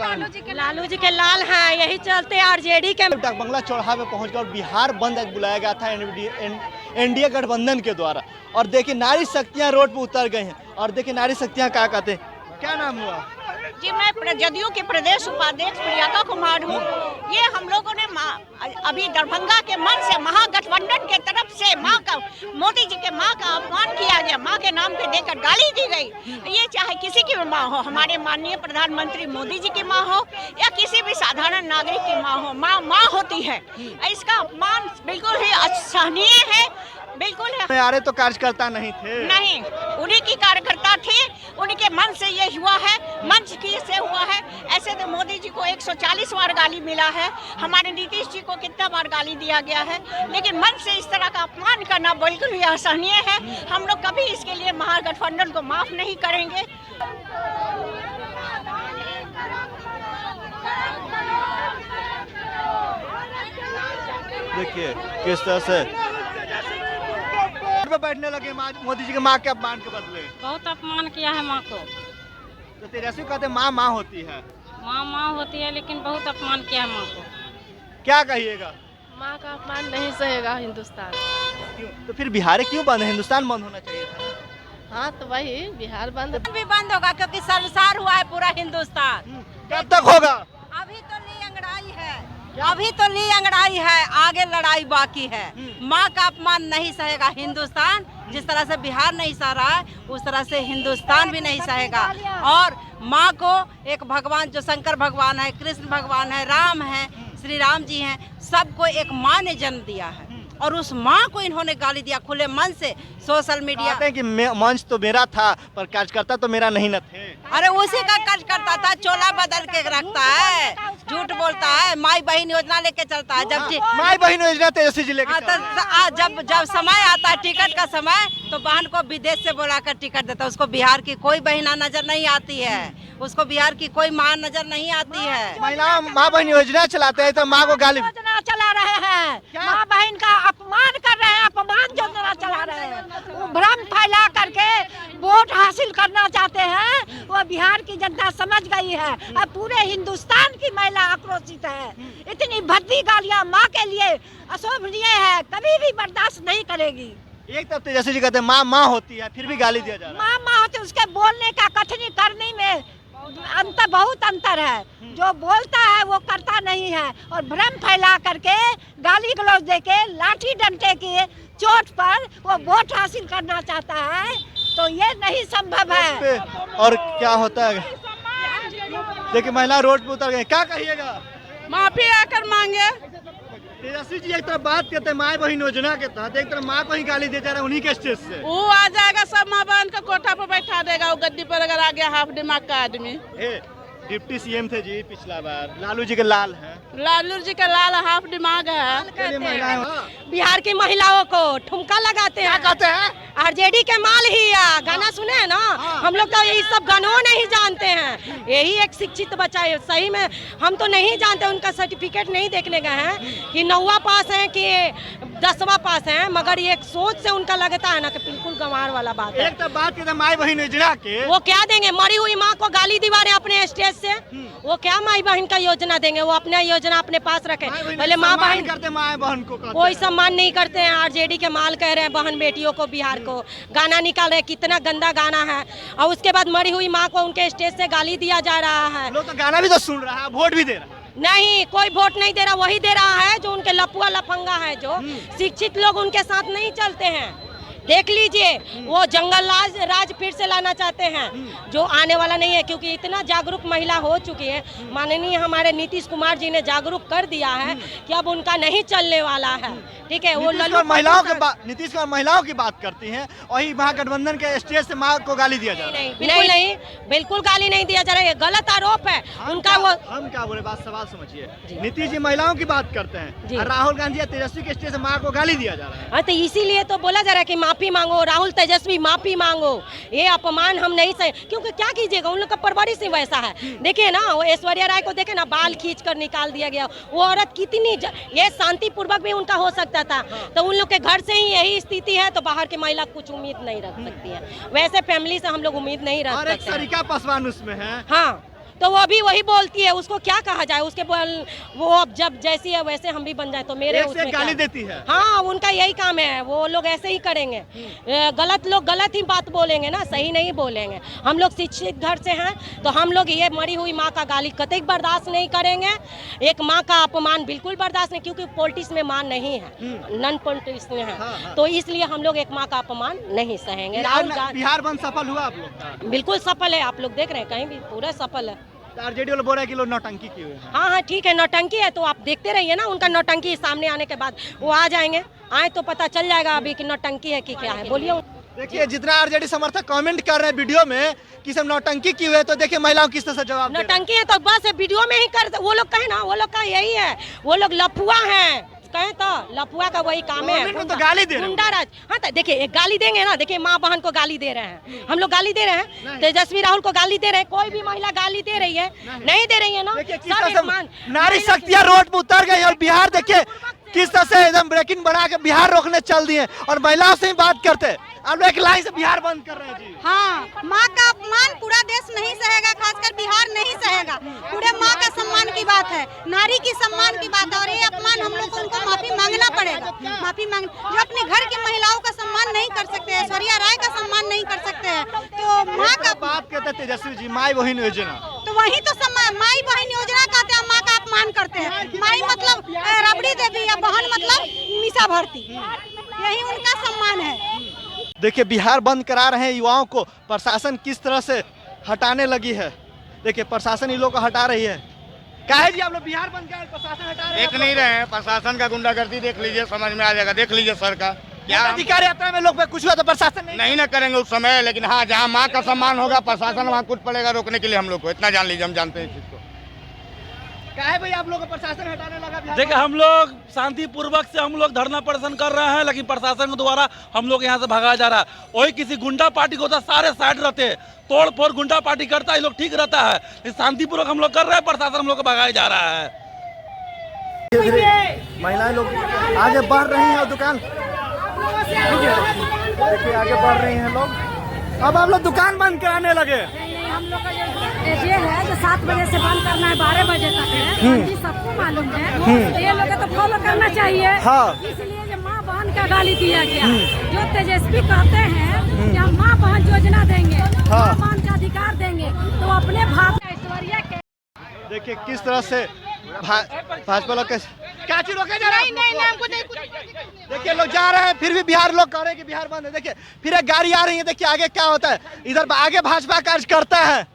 लालू जी के लाल हैं, यही चलते आरजेडी के डाक बंगला चौराहा पे पहुंचकर बिहार बंद बुलाया गया था एनडीए गठबंधन के द्वारा। और देखिए नारी शक्तियां रोड पे उतर गई हैं। और देखिए नारी शक्तियां क्या कहते हैं। क्या नाम हुआ जी? मैं जदयू के प्रदेश उपाध्यक्ष प्रियंका कुमार हूँ। ये हम लोगों ने अभी दरभंगा के मन से महागठबंधन के तरफ से माँ का, मोदी जी के माँ का अपमान किया गया, माँ के नाम पे देकर गाली दी गई। ये चाहे किसी की माँ हो, हमारे माननीय प्रधानमंत्री मोदी जी की माँ हो या किसी भी साधारण नागरिक की माँ हो, माँ होती है। इसका अपमान बिल्कुल ही असहनीय है, बिल्कुल है। आ रहे तो कार्यकर्ता नहीं थे, नहीं, उन्हीं की कार्यकर्ता थे, उनके मन से ये हुआ है, मंच की से हुआ है। ऐसे तो मोदी जी को 140 बार गाली मिला है, हमारे नीतीश जी को कितना बार गाली दिया गया है, लेकिन मन से इस तरह का अपमान करना बिल्कुल ही असहनीय है। हम लोग कभी इसके लिए महागठबंधन को माफ नहीं करेंगे। देखिए किस तरह से पे बैठने लगे मोदी जी के माँ के अपमान के बदले। बहुत अपमान किया है माँ को। तो तेजस्वी कहते माँ होती है, माँ होती है, लेकिन बहुत अपमान किया है माँ को। क्या कहिएगा? माँ का अपमान नहीं सहेगा हिंदुस्तान। क्यों? तो फिर बिहार क्यों बंद है? हिंदुस्तान बंद होना चाहिए था। हाँ तो वही बिहार बंद भी बंद होगा क्योंकि संसार हुआ है पूरा हिंदुस्तान। कब तक होगा? अभी तो ली अंगड़ाई है, अभी तो ली अंगड़ाई है, आगे लड़ाई बाकी है। माँ का अपमान नहीं सहेगा हिंदुस्तान। जिस तरह से बिहार नहीं सह रहा है उस तरह से हिंदुस्तान भी नहीं सहेगा। और माँ को एक भगवान, जो शंकर भगवान है, कृष्ण भगवान है, राम है, श्री राम जी हैं, सबको एक माँ ने जन्म दिया है और उस माँ को इन्होंने गाली दिया खुले मन से। सोशल मीडिया कहते हैं कि मंच तो मेरा था पर कार्यकर्ता तो मेरा नहीं न थे। अरे उसी का कार्यकर्ता था, चोला बदल के रखता है, झूठ बोलता है, माई बहन योजना लेके चलता है। जब माई बहन योजना तेजस्वी जी लेके जब समय आता है टिकट का समय तो बहन को विदेश से बुलाकर टिकट देता है। उसको बिहार की कोई बहना नजर नहीं आती है, उसको बिहार की कोई माँ नजर नहीं आती है। महिला माँ बहन योजना चलाते हैं तो माँ को गाली योजना चला रहे हैं, माँ बहन का अपमान कर रहे हैं, अपमान योजना चला रहे हैं। वो भ्रम फैला करके वोट हासिल करना चाहते हैं। वो बिहार की जनता समझ गई है, अब पूरे हिंदुस्तान की महिला आक्रोशित है। इतनी भद्दी गालियाँ माँ के लिए अशोभनीय है, कभी भी बर्दाश्त नहीं करेगी। एक तरफ तेजस्वी जी कहते हैं माँ होती है, फिर भी गाली दिया जा रहा है। माँ होती है, उसके बोलने का कथनी करने में बहुत अंतर है। जो बोलता है वो करता नहीं है और भ्रम फैला करके गाली गलौज देके लाठी डंडे के चोट पर वो वोट हासिल करना चाहता है, तो ये नहीं संभव है। और क्या होता है देखिए महिला रोड पे उतर गए, क्या कहिएगा? माफी आकर मांगे। तेजस्वी जी एक तरफ बात करते हैं माँ बहन योजना के तहत, एक तरफ माँ को ही गाली दे जा रहा है उन्हीं के स्टेज से। वो आ जाएगा, सब माँ बहन का कोठा पर बैठा देगा। वो गद्दी पर अगर आ गया हाफ दिमाग का आदमी। डिप्टी सीएम थे जी पिछला बार, लालू जी के लाल है। लालू जी का लाल हाफ दिमाग है। बिहार की महिलाओं को ठुमका लगाते हैं, कहते हैं आरजेडी के माल ही है। गाना सुने हैं ना, हम लोग तो ये सब गानों नहीं जानते हैं। यही एक शिक्षित बच्चा है, सही में हम तो नहीं जानते, उनका सर्टिफिकेट नहीं देखने गए हैं कि 9वां पास है कि 10वां पास है, मगर ये एक सोच से उनका लगता है ना कि बिल्कुल गंवार वाला बात है। एक तो बात करते माई बहन योजना के, वो क्या देंगे? मरी हुई माँ को गाली दिवा रहे अपने स्टेज से, वो क्या माई बहन का योजना देंगे? वो अपना योजना अपने पास रखे। पहले माँ बहन करते माँ बहन को कोई सम्मान नहीं करते हैं। आरजेडी के माल कह रहे हैं बहन बेटियों को, बिहार को गाना निकाल रहे हैं, कितना गंदा गाना है। और उसके बाद मरी हुई माँ को उनके स्टेज से गाली दिया जा रहा है। लोग तो गाना भी तो सुन रहा है, वोट भी दे रहा है। नहीं, कोई वोट नहीं दे रहा, वही दे रहा है जो उनके लपुआ लफंगा है, जो शिक्षित लोग उनके साथ नहीं चलते हैं। देख लीजिए, वो जंगल राज फिर से लाना चाहते हैं, जो आने वाला नहीं है, क्योंकि इतना जागरूक महिला हो चुकी है। माननीय हमारे नीतीश कुमार जी ने जागरूक कर दिया है कि अब उनका नहीं चलने वाला है। ठीक है, वो महिलाओं के नीतीश कुमार महिलाओं की बात करती हैं, वही महागठबंधन के स्टेज से माँ को गाली दिया जा रहा है। नहीं, बिल्कुल गाली नहीं दिया जा रहा है, गलत आरोप है उनका। वो हम क्या बोले, बात सवाल समझिए। नीतीश जी महिलाओं की बात करते हैं और राहुल गांधी या तेजस्वी के स्टेज से माँ को गाली दिया जा रहा है। तो इसीलिए तो बोला जा रहा है कि माफी मांगो, राहुल तेजस्वी माफी मांगो। ये अपमान हम नहीं सहे, क्योंकि क्या कीजिएगा, उन लोग का परवरिश ही वैसा है। देखिए ना, वो ऐश्वर्या राय को देखे ना, बाल खींच कर निकाल दिया गया। वो औरत कितनी ये शांति पूर्वक भी उनका हो सकता था, तो उन लोग के घर से ही यही स्थिति है, तो बाहर की महिला कुछ उम्मीद नहीं रख सकती है। वैसे फैमिली से हम लोग उम्मीद नहीं रख सकते। सरिका पासवान उसमें है। हाँ, तो वो भी वही बोलती है, उसको क्या कहा जाए, उसके वो अब जब जैसी है वैसे हम भी बन जाए तो मेरे एक से उसमें गाली क्या? देती है। हाँ, उनका यही काम है, वो लोग ऐसे ही करेंगे। गलत लोग गलत ही बात बोलेंगे ना, सही नहीं बोलेंगे। हम लोग शिक्षित घर से हैं तो हम लोग ये मरी हुई माँ का गाली कतई बर्दाश्त नहीं करेंगे। एक माँ का अपमान बिल्कुल बर्दाश्त नहीं, क्योंकि पॉलिटिक्स में माँ नहीं है, नॉन पॉलिटिक्स में है, तो इसलिए हम लोग एक माँ का अपमान नहीं सहेंगे। राहुल गांधी बिहार बंद सफल हुआ आप लोग का? बिल्कुल सफल है, आप लोग देख रहे हैं, कहीं भी पूरा सफल है। आरजेडी वाले बोल रहे हैं कि लोग नौटंकी किए हुए हैं। हाँ हाँ ठीक है, नौटंकी है तो आप देखते रहिए ना, उनका नौटंकी सामने आने के बाद वो आ जाएंगे, आए तो पता चल जाएगा अभी कि नौटंकी है कि क्या है। बोलिए। देखिए जितना आरजेडी समर्थक कमेंट कर रहे हैं वीडियो में कि सब नौटंकी की हुए, तो देखिए महिलाओं किस तरह से जवाब दे रहे हैं। नौटंकी है तो बस वीडियो में ही कर, वो लोग कहे ना, वो लोग का यही है, वो लोग लफुआ हैं, कहे तो लफुआ का वही काम है, गवर्नमेंट को तो गाली दे रहे हैं। गुंडा राज। हाँ तो देखिए एक गाली देंगे ना, देखिए माँ बहन को गाली दे रहे हैं, हम लोग गाली दे रहे हैं, तेजस्वी राहुल को गाली दे रहे हैं, कोई भी महिला गाली दे रही है? नहीं दे रही है ना। देखिए किस सब तरह एक मान- से नारी शक्तियां रोड पे उतर गई और बिहार देखिए किस तरह से एकदम ब्रेकिंग बना के बिहार रोकने चल दिए और महिलाओं से ही बात करते हैं। आप लोग एक लाइन से बिहार बंद कर रहे हैं जी। हाँ, माँ का अपमान पूरा देश नहीं सहेगा, खासकर बिहार नहीं सहेगा। पूरे माँ का सम्मान की बात है, नारी की सम्मान की बात है, और ये अपमान हम लोग को उनको माफी मांगना पड़ेगा। माफी मांग, जो अपने घर की महिलाओं का सम्मान नहीं कर सकते हैं, ऐश्वर्या राय का सम्मान नहीं कर सकते हैं, तो माँ का बात कहते हैं तेजस्वी जी माई बहन योजना, तो वही तो सम्मान, माई बहन योजना कहते हैं, माँ का अपमान करते हैं। माई मतलब रबड़ी देवी या बहन मतलब मीसा भरती, यही उनका सम्मान है। देखिए बिहार बंद करा रहे हैं युवाओं को, प्रशासन किस तरह से हटाने लगी है। देखिए प्रशासन इन लोग को हटा रही है। काहे जी आप लोग बिहार बंद कर प्रशासन हटा रहे हैं? देख नहीं रहे हैं, प्रशासन का गुंडागर्दी देख लीजिए, समझ में आ जाएगा। देख लीजिए सर का क्या अधिकारी यात्रा में लोग पे कुछ हुआ तो प्रशासन नहीं ना करेंगे उस समय, लेकिन हाँ जहाँ माँ का सम्मान होगा प्रशासन वहाँ कूद पड़ेगा रोकने के लिए हम लोग को। इतना जान लीजिए, हम जानते हैं इस चीज को। काहे भाई आप लोग को प्रशासन हटाने लगा बिहार? देखिए हम लोग शांतिपूर्वक से हम लोग धरना प्रदर्शन कर रहे हैं, लेकिन प्रशासन के द्वारा हम लोग यहाँ से भगाया जा रहा है। वही किसी गुंडा पार्टी को होता सारे साइड रहते, तोड़ फोड़ गुंडा पार्टी करता है, ये लोग ठीक रहता है, लेकिन शांतिपूर्वक हम लोग कर रहे हैं, प्रशासन हम लोग को भगाया जा रहा है। महिलाएं लोग आगे बढ़ रही हैं और दुकान देखिए आगे बढ़ रही हैं लोग। अब आप लोग दुकान बंद कराने लगे। हम लोग का ये है जो 7 बजे से बंद करना है, 12 बजे तक है, जी सबको मालूम है, ये लोग तो फॉलो करना चाहिए। हाँ। इसलिए जो माँ बहन का गाली दिया गया, जो तेजस्वी कहते हैं कि हम माँ बहन योजना देंगे, माँ बहन का अधिकार देंगे, तो अपने भाव का ऐश्वर्या के देखिए किस तरह से भाजपा लोग क्या चीज रोके जा रहे हैं? नहीं हमको नहीं। देखिए लोग जा रहे हैं, फिर भी बिहार लोग कह रहे हैं कि बिहार बंद है। देखिए फिर एक गाड़ी आ रही है, देखिए आगे क्या होता है। इधर आगे भाजपा कार्य करता है